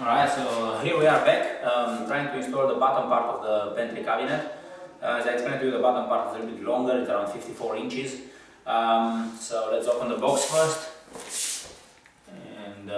Alright, so here we are back, trying to install the bottom part of the pantry cabinet. As I explained to you, the bottom part is a little bit longer, it's around 54 inches. So let's open the box first. And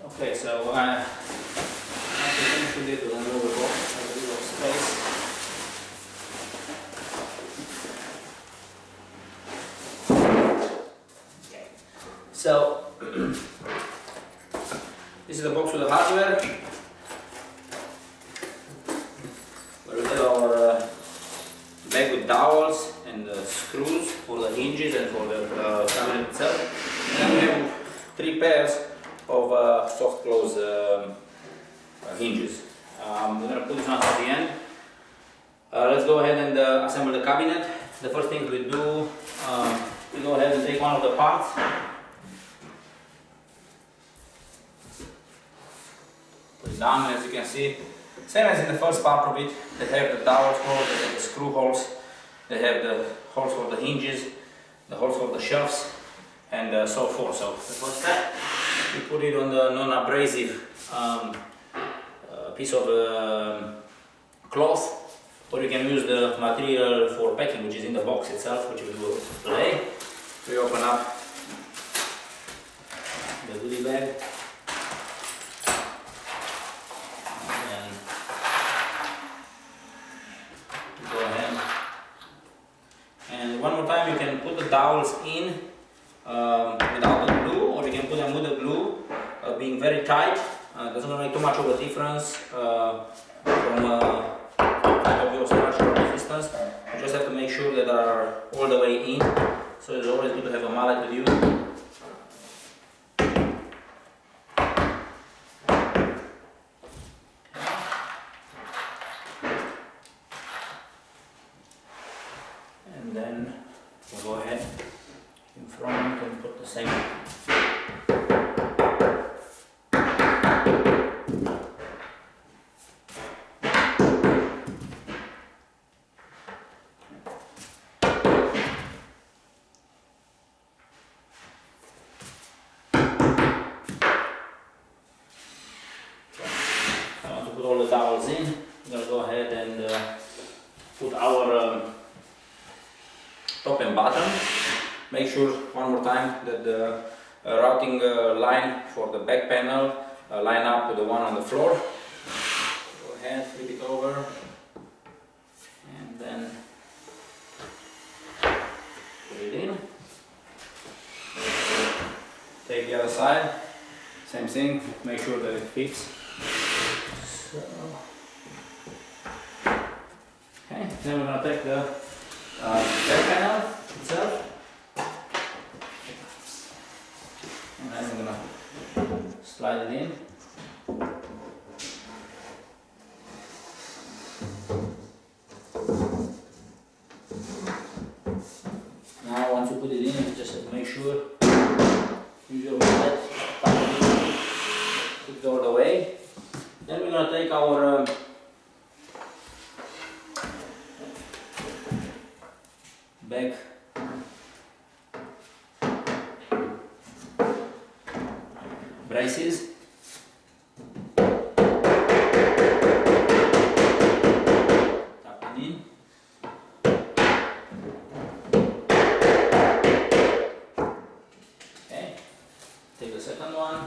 okay, so I have to finish with it with another box, has a little space. Okay. So this is the box with the hardware. We have our bag with dowels and screws for the hinges and for the cabinet itself. And then we have 3 pairs of soft close hinges. We're going to put this one at the end. Let's go ahead and assemble the cabinet. The first thing we do, we go ahead and take one of the parts. Put it down, as you can see. Same as in the first part of it, they have the dowel holes, they have the screw holes, they have the holes for the hinges, the holes for the shelves, and so forth. So the first step, we put it on the non-abrasive piece of cloth, or you can use the material for packing, which is in the box itself, which we will do today. We open up the goodie bag. And go ahead. And one more time, you can put the dowels in without the glue, or you can put them with the glue, being very tight. Doesn't make too much of a difference from your structural resistance. You just have to make sure that they are all the way in. So it's always good to have a mallet with you. And then we'll go ahead in front and put the same. Put all the dowels in. We're going to go ahead and put our top and bottom. Make sure one more time that the routing line for the back panel line up with the one on the floor. Go ahead, flip it over, and then put it in. Take the other side, same thing, make sure that it fits. So, okay, then we're going to take the air panel itself, and then we're going to slide it in. Now once you put it in, you just have to make sure usually that put it all the way. Then we're going to take our back braces. Tap it in. Okay, take the second one.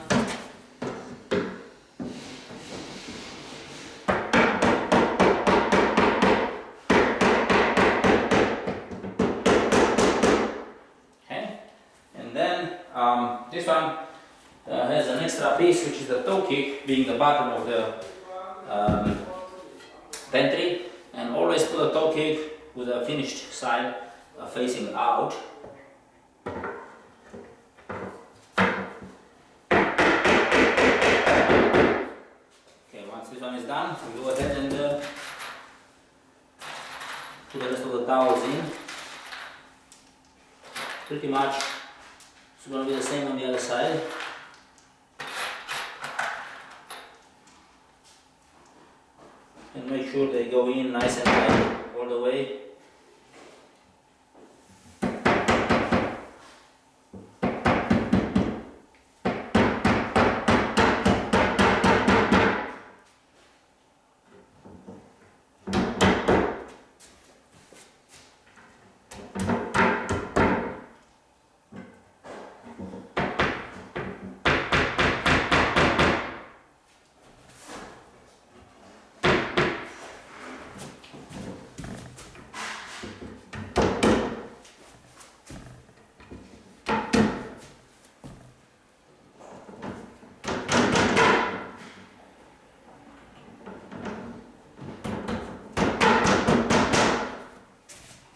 This one has an extra piece, which is the toe kick, being the bottom of the pantry, and always put a toe kick with the finished side facing out. Okay, once this one is done, we go ahead and put the rest of the towels in. Pretty much it's going to be the same on the other side. And make sure they go in nice and tight all the way.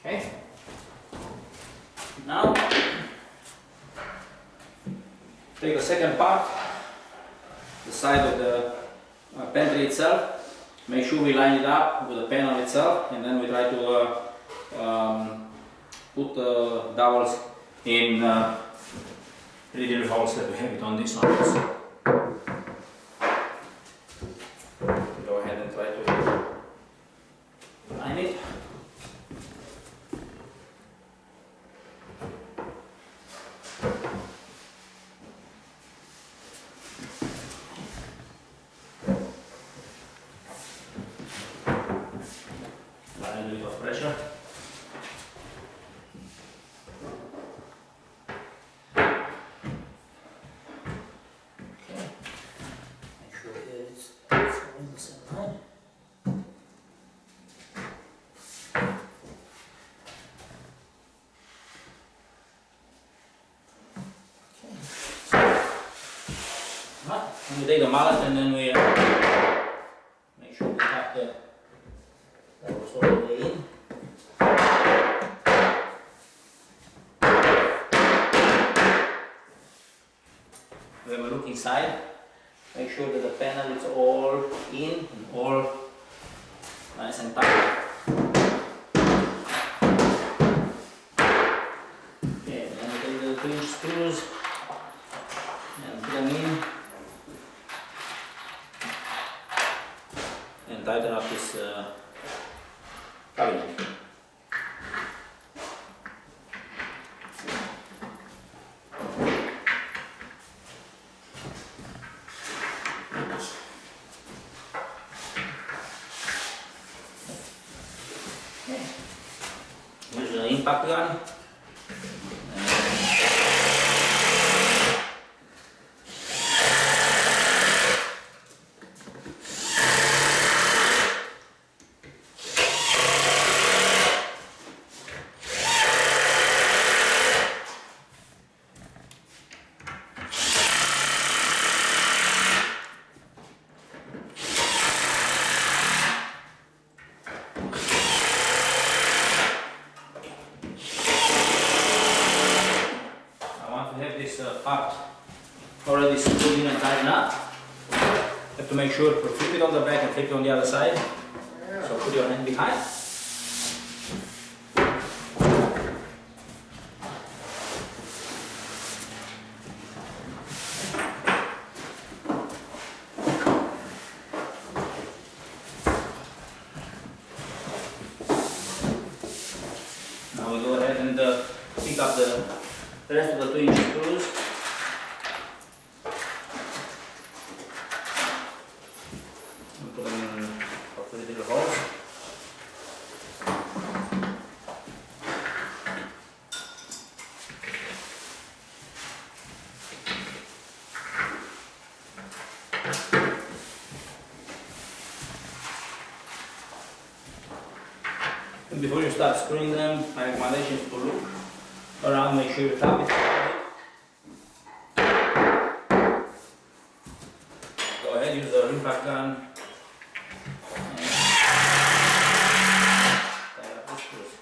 Okay. Now take the second part, the side of the pantry itself. Make sure we line it up with the panel itself, and then we try to put the dowels in 3 little holes that we have it on this one. Go ahead and try to line it. A little bit of pressure. Okay. Make sure it's on the same line. Okay. Right. And we take the mallet and then we make sure we tap the dowels all the way in. When we look inside, make sure that the panel is all in and all nice and tight. Okay, then we take the 2-inch screws and put them in and tighten up this cabinet. Use the impact gun. have to make sure to flip it on the back and flip it on the other side. So put your hand behind. Now we go ahead and pick up the rest of the 2-inch screws. And put them in hopefully little holes. And before you start screwing them, my recommendation is to look around, make sure you tap it. Go ahead, use the impact gun. And tie up the screws.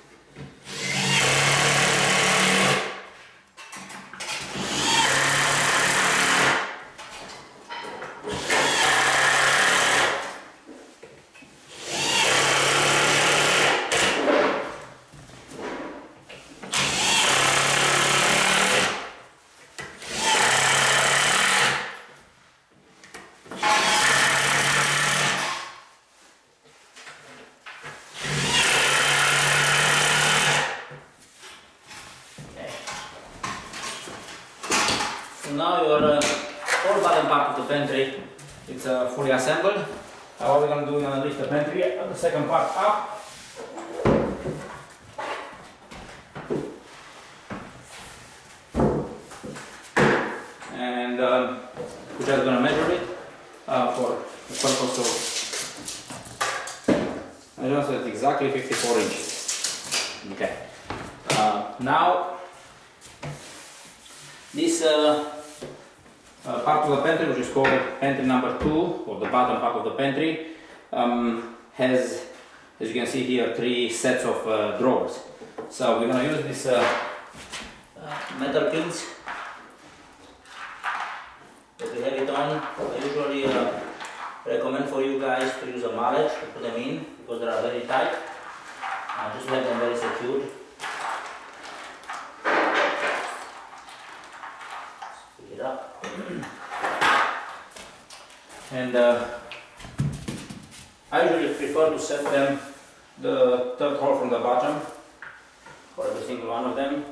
So now your whole bottom part of the pantry it's fully assembled. What we're going to do, we're going to lift the pantry, the second part up. And we're just going to measure it for the purpose of measurement, so it's exactly 54 inches. Okay. Now this part of the pantry, which is called pantry number 2, or the bottom part of the pantry, has, as you can see here, 3 sets of drawers. So we're going to use these metal pins that we have it on. I usually recommend for you guys to use a mallet to put them in because they are very tight. Just to have them very secured. Pick it up. And I usually prefer to set them the third hole from the bottom for every single one of them.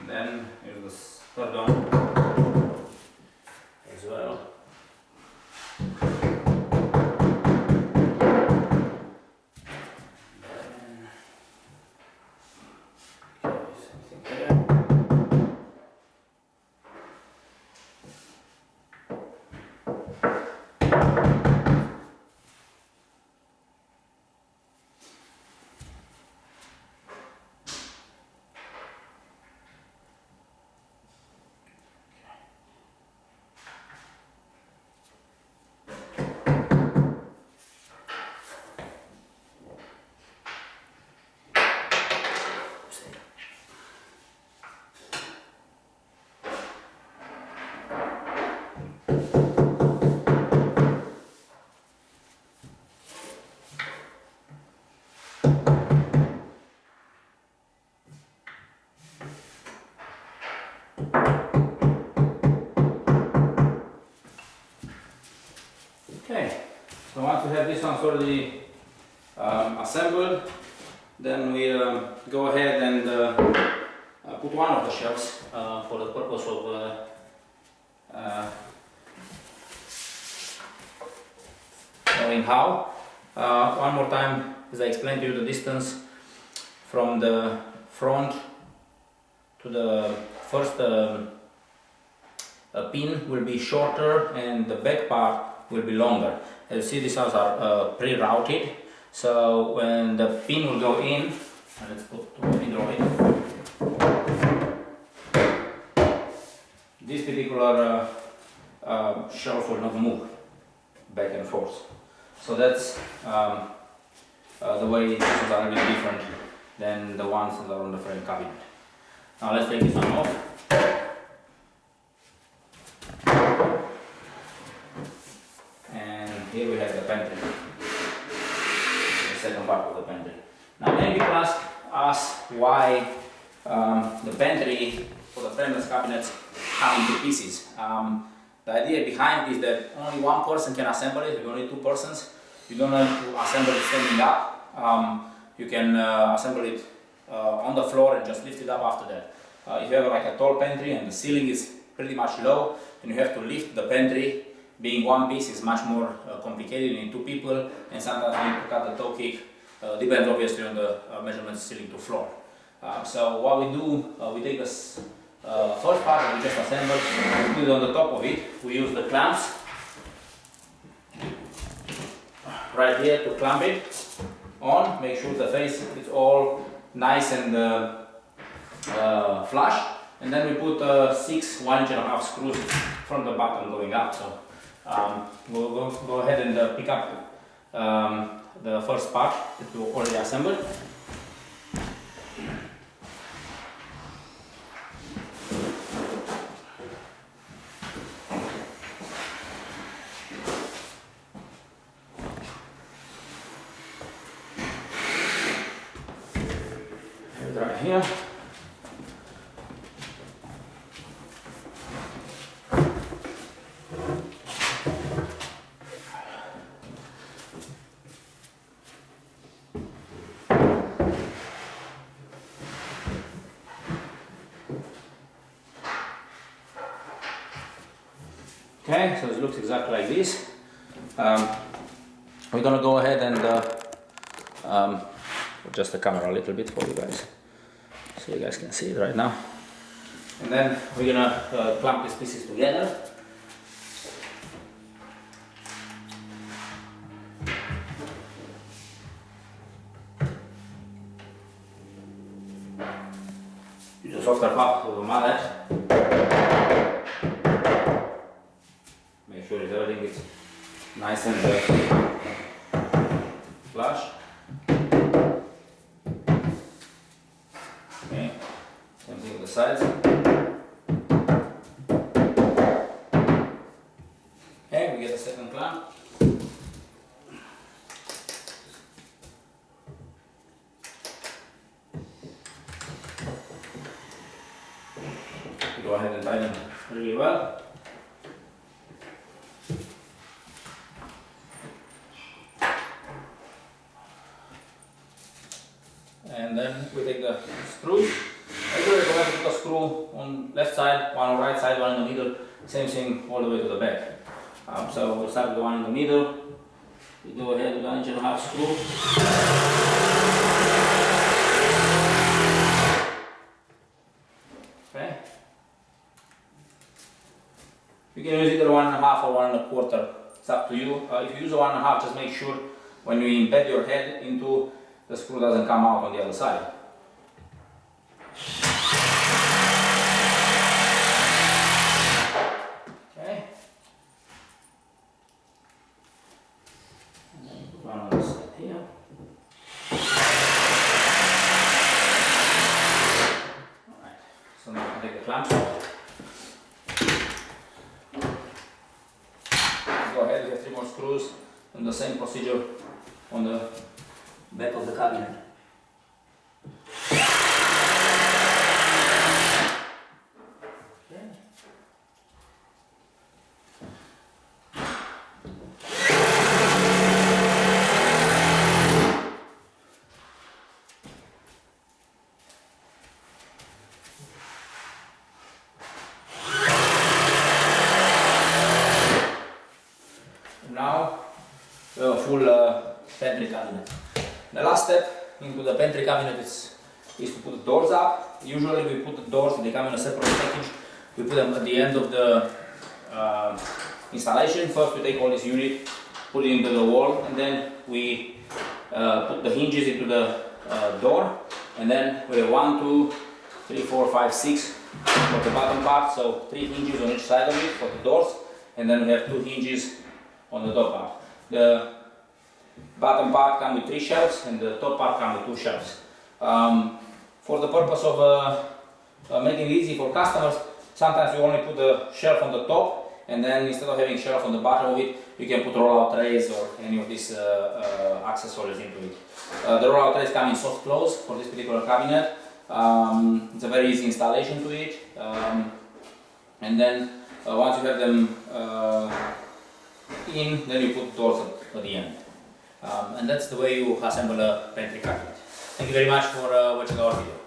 Then here's the third one as well. Okay, so once we have this one already assembled, then we go ahead and put one of the shelves for the purpose of knowing how. One more time, as I explained to you, the distance from the front to the first pin will be shorter and the back part will be longer. As you see, these ones are pre-routed, so when the pin will go in, let's put the pin draw in. this particular shelf will not move back and forth. So that's the way these ones are a little different than the ones that are on the frame cabinet. Now let's take this one off. And here we have the pantry, the second part of the pantry. Now many people ask us why the pantry for the frameless cabinets come into pieces. The idea behind is that only one person can assemble it. You don't need two persons. You don't have to assemble it standing up. You can assemble it on the floor and just lift it up after that. If you have like a tall pantry and the ceiling is pretty much low, then you have to lift the pantry. Being one piece is much more complicated. You need two people, and sometimes you need to cut the toe kick. Depends obviously on the measurements ceiling to floor. So what we do, we take this first part that we just assembled, we put it on the top of it. We use the clamps right here to clamp it on, make sure the face is all nice and flush, and then we put 6 1.5" screws from the bottom going up. So we'll go ahead and pick up the first part that we already assembled. Right here. Okay, so it looks exactly like this. We're gonna go ahead and adjust the camera a little bit for you guys, so you guys can see it right now. And then we're gonna clamp these pieces together. Use a softer part with a mallet. Make sure that everything is nice and flush. Okay, same thing with the sides. Okay, we get a second clamp. Go ahead and tighten them really well. And then we take the screws. Everywhere we have to put a screw on left side, one on right side, one in the middle. Same thing all the way to the back. So we'll start with the one in the middle. We go ahead with 1.5" screw. Okay. You can use either 1.5 or 1.25. It's up to you. If you use a 1.5, just make sure when you embed your head into the screw doesn't come out on the other side. Okay. And then put one on the side here. Alright, so now I take the clamps off. Go ahead, we have 3 more screws and the same procedure on the back of the cabinet. Okay. Now we have a full pantry cabinet. The last step into the pantry cabinet is to put the doors up. Usually we put the doors, they come in a separate package. We put them at the end of the installation. First we take all this unit, put it into the wall, and then we put the hinges into the door. And then we have 1, 2, 3, 4, 5, 6 for the bottom part, so 3 hinges on each side of it for the doors, and then we have 2 hinges on the top part. The bottom part comes with 3 shelves and the top part comes with 2 shelves. For the purpose of making it easy for customers, sometimes you only put the shelf on the top, and then instead of having shelf on the bottom of it, you can put roll-out trays or any of these accessories into it. The roll-out trays come in soft close for this particular cabinet. It's a very easy installation to it, and then once you have them in, then you put doors at the end. And that's the way you assemble a pantry cabinet. Thank you very much for watching our video.